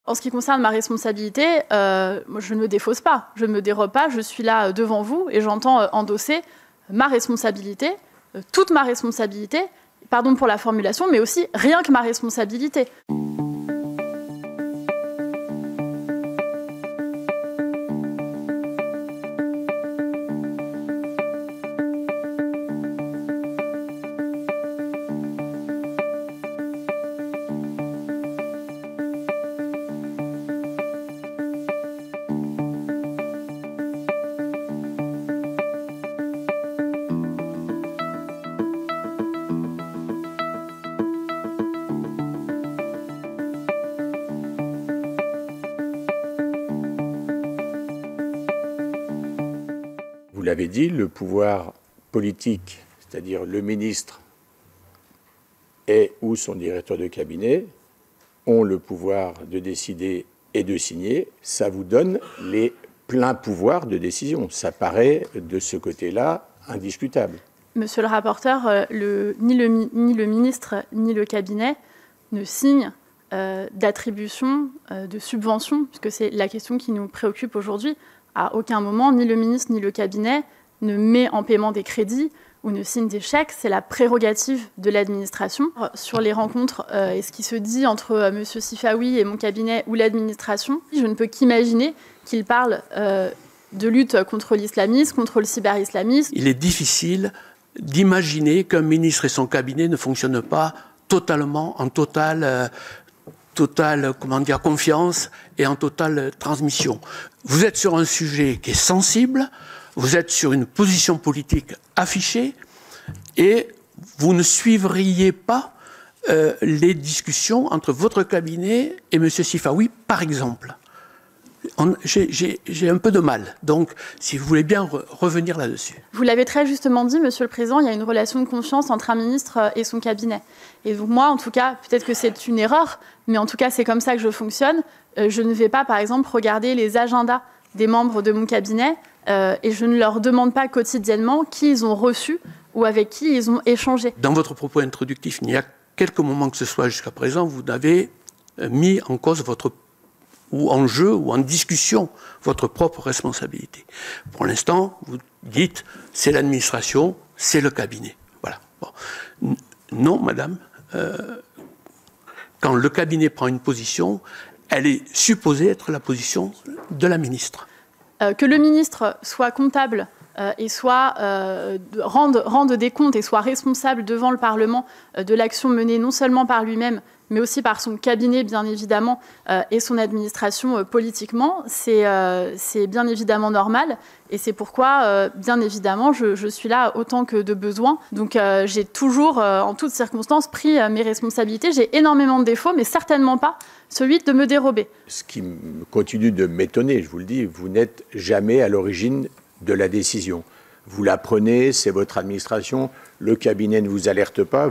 En ce qui concerne ma responsabilité, je ne me défausse pas, je ne me dérobe pas, je suis là devant vous et j'entends endosser ma responsabilité, toute ma responsabilité, pardon pour la formulation, mais aussi rien que ma responsabilité. Vous l'avez dit, le pouvoir politique, c'est-à-dire le ministre et ou son directeur de cabinet, ont le pouvoir de décider et de signer. Ça vous donne les pleins pouvoirs de décision. Ça paraît, de ce côté-là, indiscutable. Monsieur le rapporteur, ni le ministre ni le cabinet ne signent d'attribution de subventions, puisque c'est la question qui nous préoccupe aujourd'hui. À aucun moment, ni le ministre ni le cabinet ne met en paiement des crédits ou ne signe des chèques. C'est la prérogative de l'administration. Sur les rencontres et ce qui se dit entre M. Sifawi et mon cabinet ou l'administration, je ne peux qu'imaginer qu'il parle de lutte contre l'islamisme, contre le cyber-islamisme. Il est difficile d'imaginer qu'un ministre et son cabinet ne fonctionnent pas totalement, en totale confiance et en totale transmission. Vous êtes sur un sujet qui est sensible, vous êtes sur une position politique affichée et vous ne suivriez pas les discussions entre votre cabinet et M. Sifawi, par exemple. J'ai un peu de mal. Donc, si vous voulez bien revenir là-dessus. Vous l'avez très justement dit, Monsieur le Président, il y a une relation de confiance entre un ministre et son cabinet. Et donc moi, en tout cas, peut-être que c'est une erreur, mais en tout cas, c'est comme ça que je fonctionne. Je ne vais pas, par exemple, regarder les agendas des membres de mon cabinet et je ne leur demande pas quotidiennement qui ils ont reçu ou avec qui ils ont échangé. Dans votre propos introductif, il y a quelques moments que ce soit jusqu'à présent, vous avez mis en cause ou en jeu, ou en discussion, votre propre responsabilité. Pour l'instant, vous dites, c'est l'administration, c'est le cabinet. Voilà. Bon. Non, madame, quand le cabinet prend une position, elle est supposée être la position de la ministre. Que le ministre soit comptable et rende des comptes et soit responsable devant le Parlement de l'action menée non seulement par lui-même, mais aussi par son cabinet, bien évidemment, et son administration politiquement, c'est bien évidemment normal. Et c'est pourquoi, bien évidemment, je suis là autant que de besoin. Donc j'ai toujours, en toutes circonstances, pris mes responsabilités. J'ai énormément de défauts, mais certainement pas celui de me dérober. Ce qui continue de m'étonner, je vous le dis, vous n'êtes jamais à l'origine de la décision. Vous la prenez, c'est votre administration, le cabinet ne vous alerte pas.